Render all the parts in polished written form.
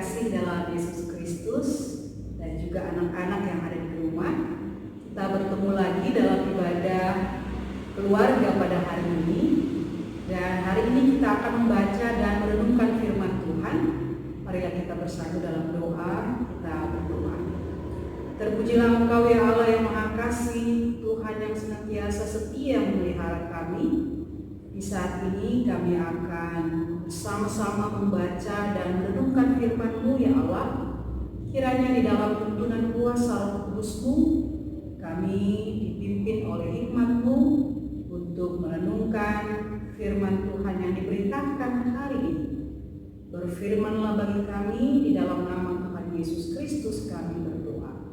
kasih dalam Yesus Kristus dan juga anak-anak yang ada di rumah, kita bertemu lagi dalam ibadah keluarga pada hari ini. Dan hari ini kita akan membaca dan merenungkan firman Tuhan. Marilah kita bersatu dalam doa, kita berdoa. Terpujilah Engkau ya Allah yang Maha Kasih, Tuhan yang senantiasa setia memelihara kami. Di saat ini kami akan bersama-sama membaca dan merenungkan firman-Mu ya Allah. Kiranya di dalam tuntunan kuasa Roh Kudus-Mu, kami dipimpin oleh hikmat-Mu untuk merenungkan firman Tuhan yang diberitakan hari ini. Berfirmanlah bagi kami, di dalam nama Tuhan Yesus Kristus kami berdoa.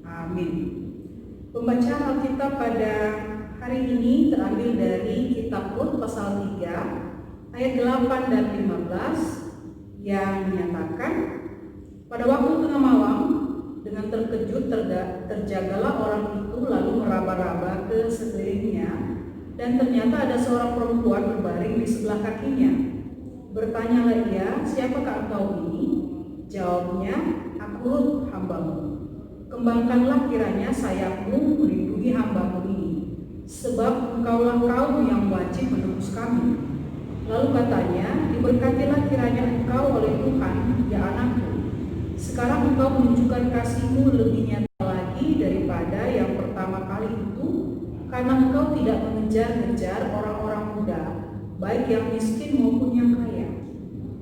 Amin. Pembacaan Alkitab pada hari ini terambil dari kitab Rut pasal 3 ayat 8 dan 15 yang menyatakan, pada waktu tengah malam dengan terkejut terjagalah orang itu lalu meraba-raba ke sekelilingnya, dan ternyata ada seorang perempuan berbaring di sebelah kakinya. Bertanyalah ia, siapakah engkau ini? Jawabnya, aku Rut, hambamu. Kembangkanlah kiranya sayapmu melindungi hambamu ini, sebab engkaulah kaum yang wajib menebus kami. Lalu katanya, diberkatilah kiranya engkau oleh Tuhan, ya anakku. Sekarang engkau menunjukkan kasihmu lebih nyata lagi daripada yang pertama kali itu, karena engkau tidak mengejar-ngejar orang-orang muda, baik yang miskin maupun yang kaya.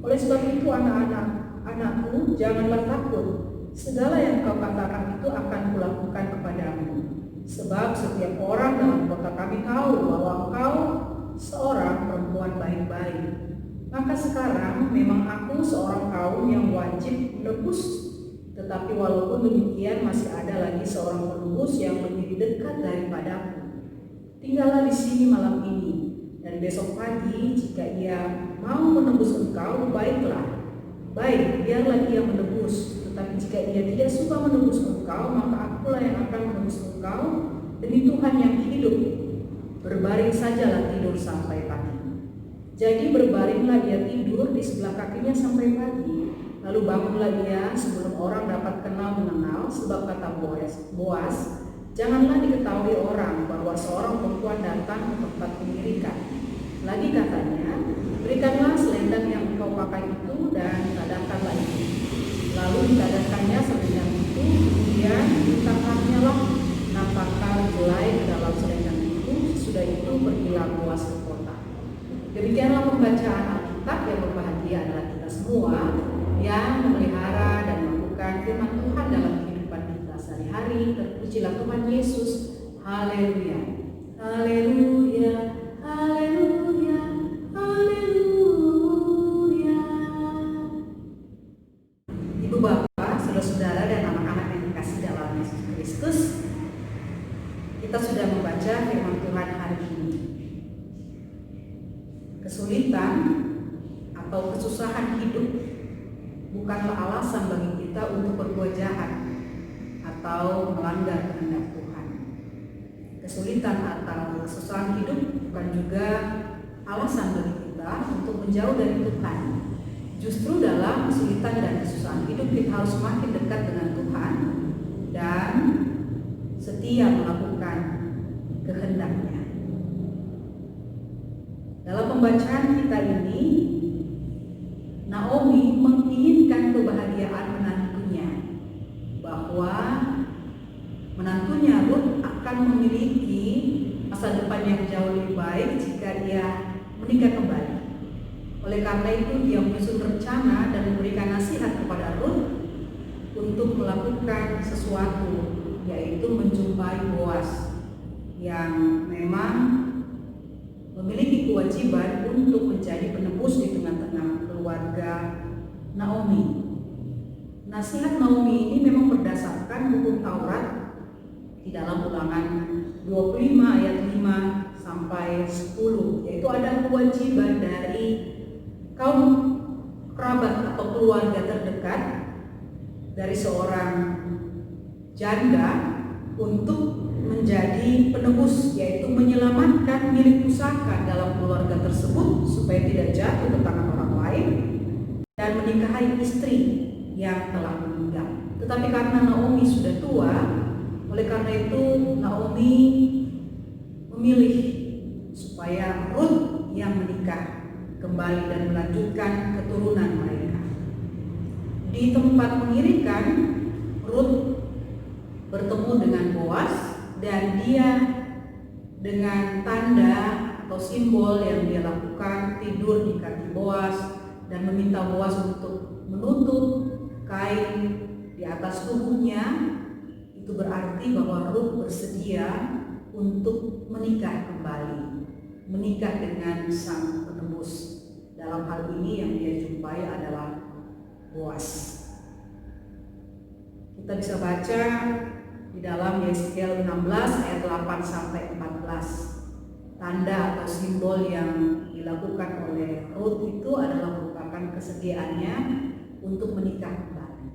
Oleh sebab itu anak-anakku, janganlah takut. Segala yang kau katakan itu akan kulakukan kepadamu. Sebab setiap orang dalam kota kami tahu bahwa engkau seorang perempuan baik-baik. Maka sekarang memang aku seorang kaum yang wajib menebus. Tetapi walaupun demikian masih ada lagi seorang penebus yang lebih dekat daripadaku. Tinggallah di sini malam ini, dan besok pagi jika ia mau menebus engkau, baiklah. Baik, biarlah ia menebus. Tetapi jika ia tidak suka menebus engkau, maka akulah yang akan menebus engkau demi Tuhan yang hidup. Berbaring sajalah tidur sampai pagi. Jadi berbaringlah ia tidur di sebelah kakinya sampai pagi. Lalu bangunlah ia sebelum orang dapat kenal mengenal, sebab kata Boas, janganlah diketahui orang bahwa seorang perempuan datang ke tempat pengirikan. Lagi katanya, berikanlah selendang yang engkau pakai itu dan tadahkanlah itu. Lalu ditadahkannya selendang itu, kemudian ditangkapnya lah nampakkan jelai ke dalam selendang itu. Sudah itu pergilah Boas ke kota. Demikianlah pembacaan Alkitab. Yang berbahagia adalah kita semua yang memelihara dan melakukan firman Tuhan dalam kehidupan kita sehari-hari. Terpujilah Tuhan Yesus. Haleluya. Haleluya. Haleluya. Haleluya. Ibu bapak, saudara-saudara dan anak-anak yang dikasih dalam Yesus Kristus, kita sudah membaca firman Tuhan hari ini. Kesulitan atau kesusahan hidup bukanlah alasan bagi kita untuk berbuat jahat atau melanggar kehendak Tuhan. Kesulitan atau kesusahan hidup bukan juga alasan bagi kita untuk menjauh dari Tuhan. Justru dalam kesulitan dan kesusahan hidup kita harus semakin dekat dengan Tuhan dan setia melakukan kehendak-Nya. Dalam pembacaan kita ini, Naomi menginginkan kebahagiaan menantunya, bahwa menantunya Rut akan memiliki masa depan yang jauh lebih baik jika ia menikah kembali. Oleh karena itu dia menyusun rencana dan memberikan nasihat kepada Rut untuk melakukan sesuatu, yaitu menjumpai Boas yang memang memiliki kewajiban untuk menjadi penebus di tengah-tengah keluarga Naomi. Nasihat Naomi ini memang berdasarkan hukum Taurat di dalam Ulangan 25 ayat 5 sampai 10, yaitu ada kewajiban dari kaum kerabat atau keluarga terdekat dari seorang janda untuk menjadi penebus, yaitu menyelamatkan milik pusaka dalam keluarga tersebut supaya tidak jatuh ke tangan orang lain, dan menikahi istri yang telah meninggal. Tetapi karena Naomi sudah tua, oleh karena itu Naomi memilih supaya Ruth yang menikah kembali dan melanjutkan keturunan mereka. Di tempat pengirikan, Ruth bertemu dengan Boaz, dan dia dengan tanda atau simbol yang dia lakukan tidur di kaki Boaz dan meminta Boaz untuk menutup kain di atas tubuhnya. Itu berarti bahwa Ruth bersedia untuk menikah kembali, menikah dengan sang penebus. Dalam hal ini yang dia jumpai adalah Boaz. Kita bisa baca di dalam Yeskiel 16 ayat 8 sampai 14. Tanda atau simbol yang dilakukan oleh Ruth itu adalah merupakan kesediaannya untuk menikah kembali.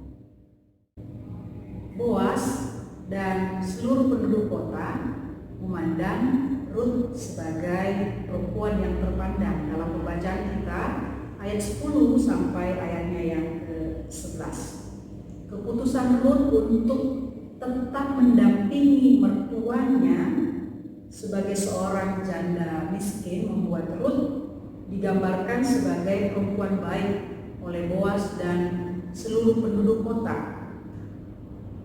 Boaz dan seluruh penduduk kota memandang Ruth sebagai perempuan yang terpandang. Dalam pembacaan kita ayat 10 sampai ayatnya yang ke-11. Keputusan Ruth untuk tetap mendampingi mertuanya sebagai seorang janda miskin membuat Ruth digambarkan sebagai perempuan baik oleh Boaz dan seluruh penduduk kota.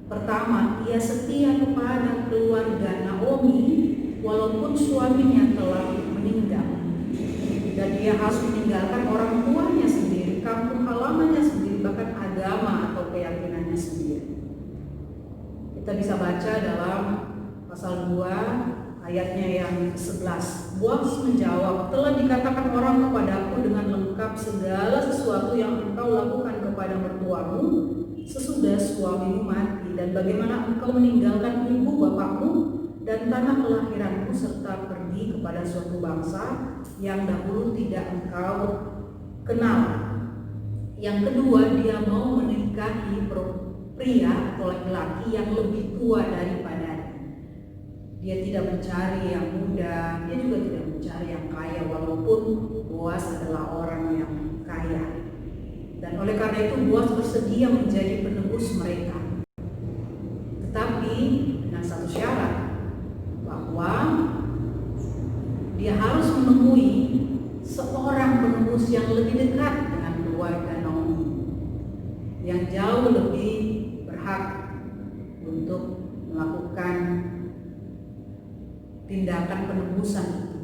Pertama, ia setia kepada keluarga Naomi walaupun suaminya telah meninggal, dan dia harus meninggalkan orang tuanya sendiri, kampung halamannya sendiri, bahkan agama atau keyakinannya sendiri. Kita bisa baca dalam pasal 2 ayatnya yang ke-11. Boaz menjawab, telah dikatakan orang kepadaku dengan lengkap segala sesuatu yang engkau lakukan kepada mertuamu sesudah suamimu mati, dan bagaimana engkau meninggalkan ibu bapakmu dan tanah kelahiranmu serta pergi kepada suatu bangsa yang dahulu tidak engkau kenal. Yang kedua, dia mau menikahi pria atau laki-laki yang lebih tua daripadanya. Dia tidak mencari yang muda, dia juga tidak mencari yang kaya, walaupun Boaz adalah orang yang kaya. Dan oleh karena itu Boaz bersedia menjadi penebus mereka. Tetapi dengan satu syarat, bahwa dia harus menemui seorang penebus yang lebih dekat dengan keluarga Naomi, yang jauh lebih berhak untuk melakukan tindakan penebusan itu.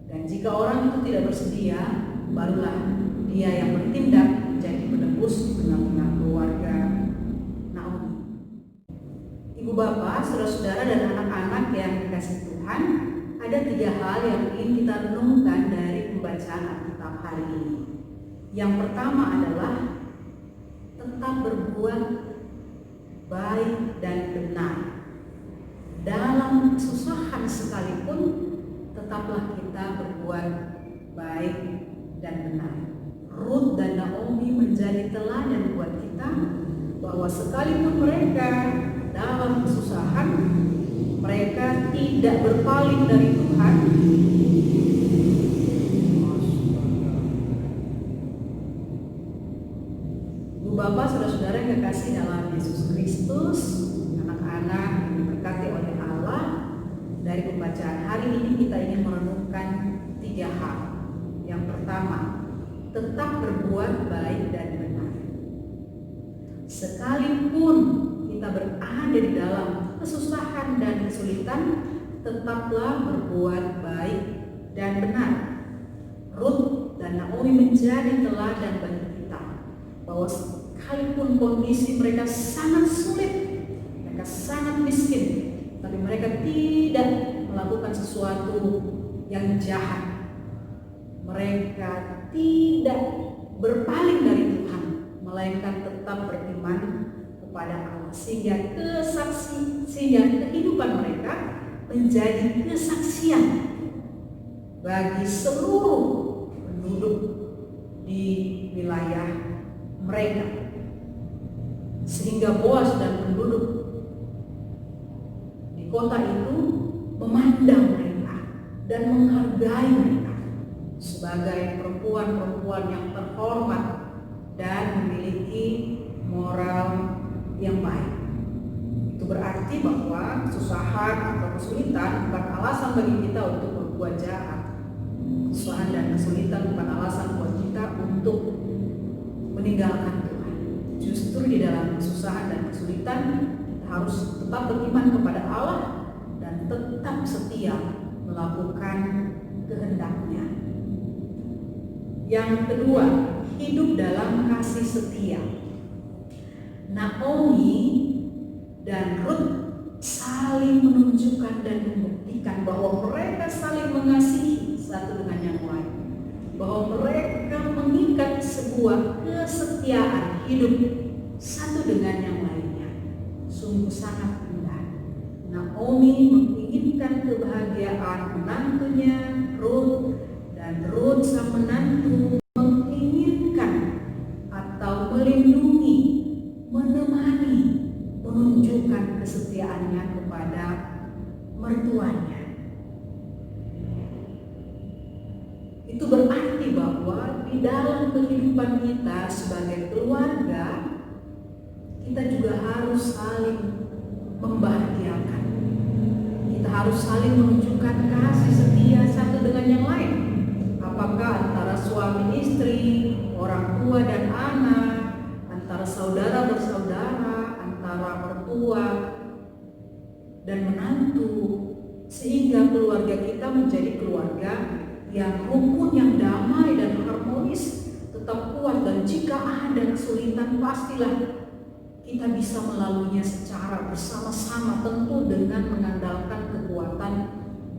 Dan jika orang itu tidak bersedia, barulah dia yang bertindak menjadi penebus di tengah-tengah keluarga Naomi. Ibu bapak, saudara-saudara dan anak-anak yang dikasihi Tuhan, ada 3 hal yang ingin kita renungkan dari pembacaan Alkitab hari ini. Yang pertama adalah tetap berbuat baik dan benar. Dalam kesusahan sekalipun, tetaplah kita berbuat baik dan benar. Ruth dan Naomi menjadi teladan buat kita bahwa sekalipun mereka dalam kesusahan, mereka tidak berpaling dari Tuhan. Ibu bapak, saudara-saudara yang kekasih dalam Yesus Kristus, anak-anak yang diberkati oleh Allah, dari pembacaan hari ini kita ingin merenungkan 3 hal. Yang pertama, tetap berbuat baik dan benar. Sekalipun kita berada di dalam kesusahan dan kesulitan, tetaplah berbuat baik dan benar. Ruth dan Naomi menjadi teladan bagi kita bahwa sekalipun kondisi mereka sangat sulit, mereka sangat miskin, tapi mereka tidak melakukan sesuatu yang jahat. Mereka tidak berpaling dari Tuhan, melainkan tetap beriman kepada Allah, sehingga kehidupan mereka menjadi kesaksian bagi seluruh penduduk di wilayah mereka, sehingga Boaz dan penduduk di kota itu memandang mereka dan menghargai mereka sebagai perempuan-perempuan yang terhormat dan memiliki moral yang baik. Itu berarti bahwa kesusahan atau kesulitan bukan alasan bagi kita untuk berbuat jahat. Kesusahan dan kesulitan bukan alasan buat kita untuk meninggalkan Tuhan. Justru di dalam kesusahan dan kesulitan kita harus tetap beriman kepada Allah dan tetap setia melakukan kehendak-Nya. Yang kedua, hidup dalam kasih setia. Naomi dan Ruth saling menunjukkan dan membuktikan bahwa mereka saling mengasihi satu dengan yang lain, bahwa mereka mengikat sebuah kesetiaan hidup satu dengan yang lainnya. Sungguh sangat indah. Naomi menginginkan kebahagiaan menantunya Ruth, dan Ruth sang menantu menginginkan atau melindungi, menemani, menunjukkan kesetiaannya kepada mertuanya. Itu berarti bahwa di dalam kehidupan kita sebagai keluarga, kita juga harus saling membahagiakan. Kita harus saling menunjukkan kasih setia satu dengan yang lain. Apakah antara suami istri, orang tua dan anak, antara saudara bersaudara, antara mertua dan menantu, sehingga keluarga kita menjadi keluarga yang rukun, yang damai dan harmonis, tetap kuat. Dan jika ada kesulitan, pastilah kita bisa melaluinya secara bersama-sama, tentu dengan mengandalkan kekuatan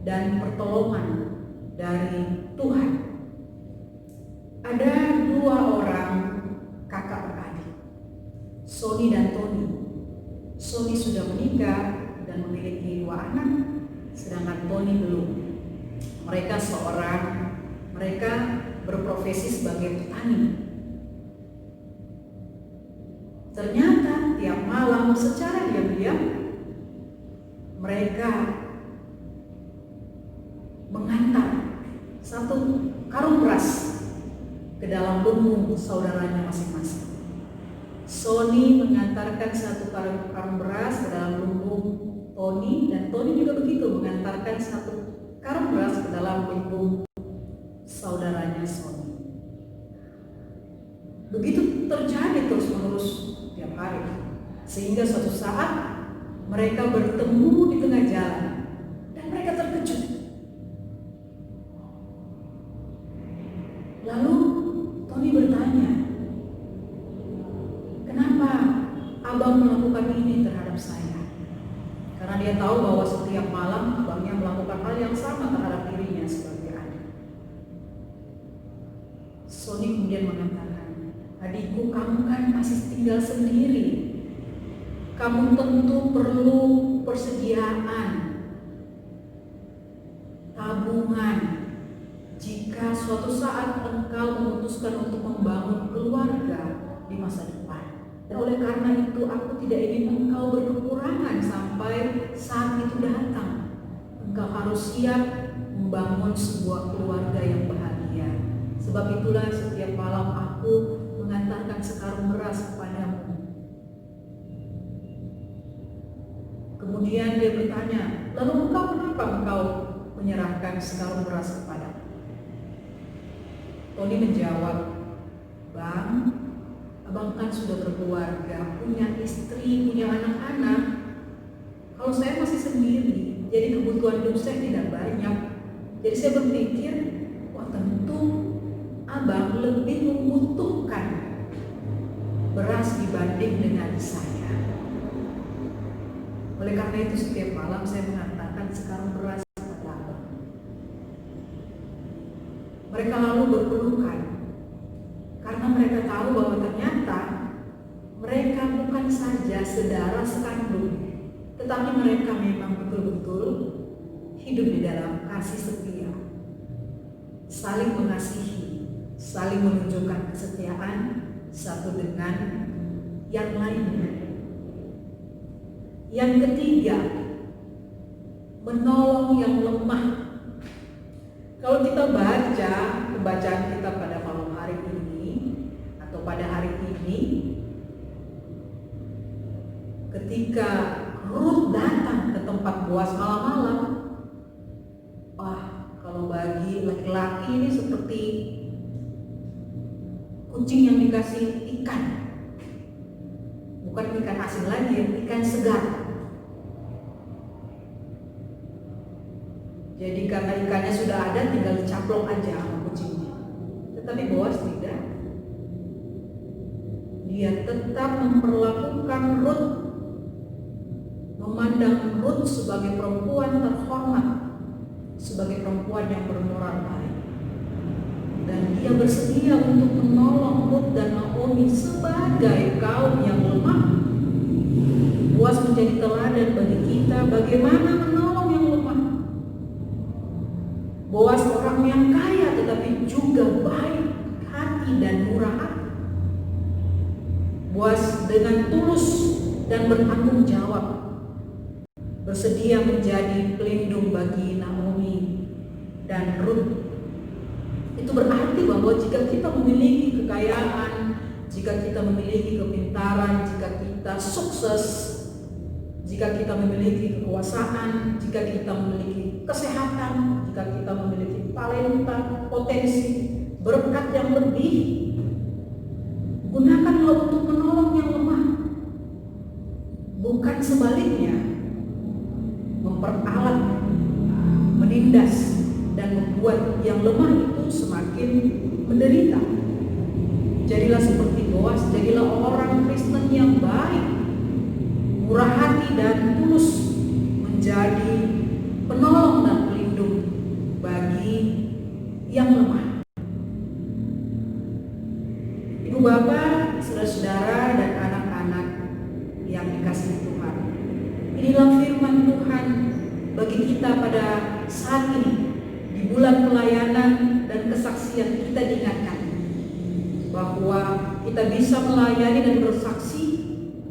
dan pertolongan dari Tuhan. Ada dua orang kakak beradik, Sony dan Tony. Sony sudah menikah dan memiliki 2 anak, sedangkan Tony belum. Mereka berprofesi sebagai petani. Ternyata tiap malam secara diam-diam mereka mengantar satu karung beras ke dalam lumbung saudaranya masing-masing. Sony mengantarkan satu karung beras ke dalam lumbung Tony, dan Tony juga begitu, mengantarkan satu karung beras ke dalam lumbung saudaranya Sony. Begitu terjadi terus-menerus tiap hari, sehingga suatu saat mereka bertemu di tengah jalan dan mereka terkejut. Lalu Tony bertanya, "Kenapa abang melakukan ini terhadap saya?" Karena dia tahu bahwa setiap malam abangnya melakukan hal yang sama terhadap dirinya sebagai adik. Sony kemudian mengatakan, "Adikku, kamu kan masih tinggal sendiri. Kamu tentu perlu persediaan, tabungan, jika suatu saat engkau memutuskan untuk membangun keluarga di masa depan. Dan oleh karena itu aku tidak ingin engkau berkekurangan sampai saat itu datang. Engkau harus siap membangun sebuah keluarga yang bahagia. Sebab itulah setiap malam aku mengantarkan sekarung beras kepadamu." Kemudian dia bertanya, "Lalu engkau kenapa engkau menyerahkan sekarung beras kepadaku?" Tony menjawab, "Bang, abang kan sudah berkeluarga, punya istri, punya anak-anak. Kalau saya masih sendiri, jadi kebutuhan hidup saya tidak banyak. Jadi saya berpikir, wah tentu abang lebih membutuhkan beras dibanding dengan saya. Oleh karena itu setiap malam saya mengantarkan sekarung beras kepada abang." Mereka lalu berpelukan karena mereka tahu bahwa ternyata mereka bukan saja saudara sekandung, tetapi mereka memang betul-betul hidup di dalam kasih setia, saling mengasihi, saling menunjukkan kesetiaan satu dengan yang lainnya. Yang ketiga, menolong yang lemah. Kalau kita baca pembacaan kita pada malam hari ini atau pada hari ketika Ruth datang ke tempat Boas malam-malam, wah, kalau bagi laki-laki ini seperti kucing yang dikasih ikan. Bukan ikan asin lagi, ikan segar. Jadi karena ikannya sudah ada, tinggal dicaplok aja sama kucingnya. Tetapi Boas tidak. Dia tetap memperlakukan Ruth, memandang Ruth sebagai perempuan terhormat, sebagai perempuan yang bermoral baik. Dan dia bersedia untuk menolong Ruth dan Naomi sebagai kaum yang lemah. Boas menjadi teladan bagi kita bagaimana menolong yang lemah. Boas orang yang kaya tetapi juga baik hati dan murah hati. Boas dengan tulus dan bertanggung jawab bersedia menjadi pelindung bagi Naomi dan Ruth. Itu berarti bahwa jika kita memiliki kekayaan, jika kita memiliki kepintaran, jika kita sukses, jika kita memiliki kekuasaan, jika kita memiliki kesehatan, jika kita memiliki talenta, potensi, berkat yang lebih, gunakanlah untuk menolong yang lemah. Bukan sebaliknya, memperalat, menindas, dan membuat yang lemah itu semakin menderita. Jadilah seperti Boas, jadilah orang Kristen yang baik, murah hati dan tulus, menjadi penolong dan pelindung bagi yang lemah. Ibu bapak, saudara-saudara dan anak-anak yang dikasihi Tuhan, inilah firman Tuhan bagi kita pada saat ini. Di bulan pelayanan dan kesaksian kita diingatkan bahwa kita bisa melayani dan bersaksi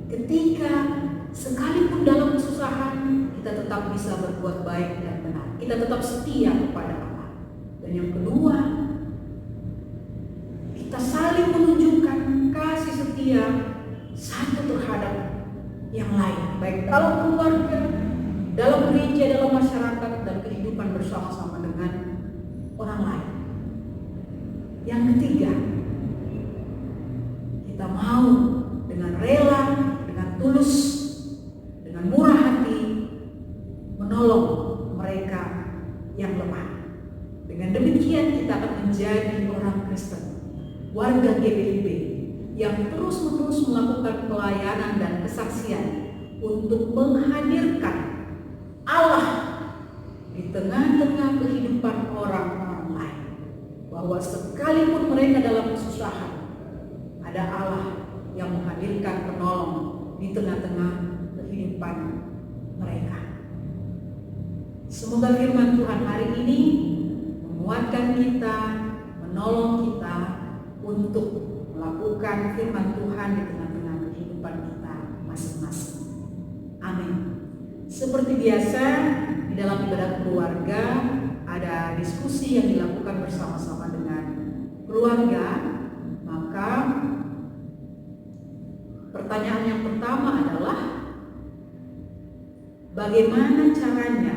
ketika sekalipun dalam kesusahan kita tetap bisa berbuat baik dan benar. Kita tetap setia kepada Allah. Dan yang kedua, kita saling menunjukkan kasih setia satu terhadap yang lain, baik dalam keluarga, dalam gereja, dalam masyarakat, dan kehidupan bersama-sama dengan orang lain. Yang ketiga, kita mau dengan rela, dengan tulus, dengan murah hati menolong mereka yang lemah. Dengan demikian kita akan menjadi orang Kristen, warga GBIB yang terus-menerus melakukan pelayanan dan kesaksian untuk menghadirkan Allah di tengah-tengah kehidupan orang-orang lain. Bahwa sekalipun mereka dalam kesusahan, ada Allah yang menghadirkan penolong di tengah-tengah kehidupan mereka. Semoga firman Tuhan hari ini menguatkan kita, menolong kita untuk melakukan firman Tuhan di tengah-tengah kehidupan kita masing-masing. Amin. Seperti biasa, di dalam ibadah keluarga ada diskusi yang dilakukan bersama-sama dengan keluarga. Maka pertanyaan yang pertama adalah, bagaimana caranya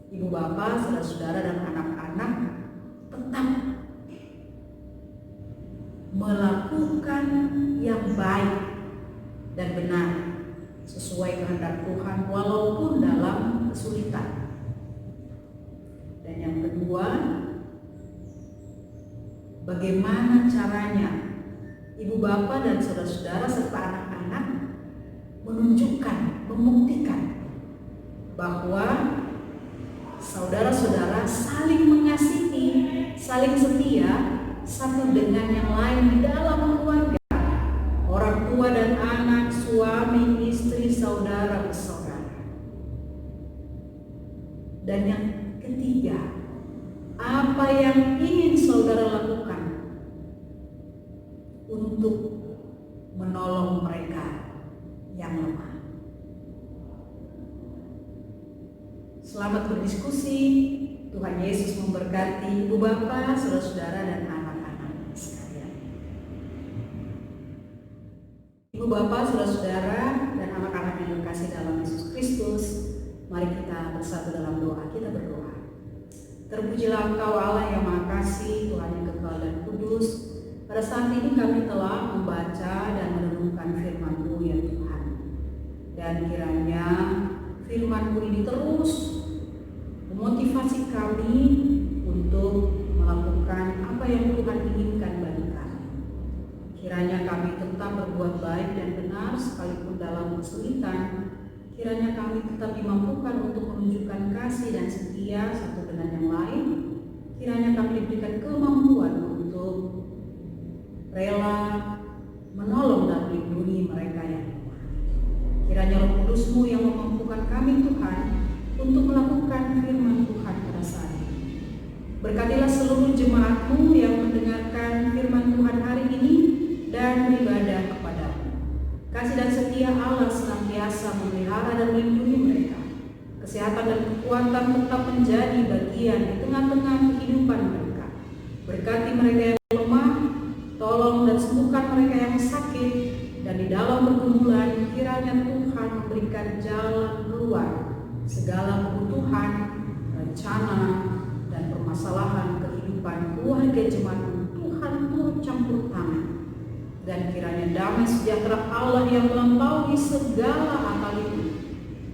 ibu bapak, saudara-saudara dan anak-anak tetap melakukan yang baik dan benar sesuai kehendak Tuhan walaupun dalam kesulitan. Dan yang kedua, bagaimana caranya ibu bapak dan saudara-saudara serta anak-anak menunjukkan, membuktikan bahwa saudara-saudara saling mengasihi, saling setia satu dengan yang lain di dalam keluarga, orang tua dan anak, suami, istri, saudara, bersaudara. Dan yang ketiga, apa yang ingin saudara lakukan untuk menolong mereka yang lemah? Selamat berdiskusi. Tuhan Yesus memberkati ibu bapak, saudara-saudara dan anak-anak sekalian. Ibu bapak, saudara-saudara dan anak-anak kasih dalam Yesus Kristus, mari kita bersatu dalam doa. Kita berdoa. Terpujilah Engkau Allah yang Maha Kasih, Tuhan yang kekal dan kudus. Pada saat ini kami telah membaca dan merenungkan firman-Mu ya Tuhan. Dan kiranya firman-Mu ini terus memotivasi kami untuk melakukan apa yang Tuhan inginkan bagi kami. Kiranya kami tetap berbuat baik dan benar sekalipun dalam kesulitan. Kiranya kami tetap dimampukan untuk menunjukkan kasih dan setia satu dengan yang lain. Kiranya kami diberikan kemampuan untuk rela menolong dan melindungi mereka yang lemah. Kiranya Roh Kudus-Mu yang memampukan kami Tuhan untuk melakukan firman Tuhan pada saat ini. Berkatilah seluruh jemaat-Mu yang mendengarkan firman Tuhan hari ini dan beribadah kepada-Mu. Kasih dan setia Allah senantiasa memelihara dan melindungi mereka. Kesehatan dan kekuatan tetap menjadi bagian di tengah-tengah kehidupan mereka. Berkati mereka yang lemah, tolong dan sembuhkan mereka yang sakit, dan di dalam pergumulan kiranya Tuhan memberikan jalan keluar segala kebutuhan, rencana, dan permasalahan kehidupan keluarga jemaat-Mu. Tuhan turut campur tangan. Dan kiranya damai sejahtera Allah yang melampaui segala akal itu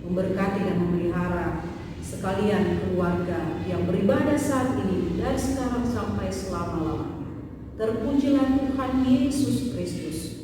memberkati dan memelihara sekalian keluarga yang beribadah saat ini dari sekarang sampai selama-lamanya. Terpujilah Tuhan Yesus Kristus.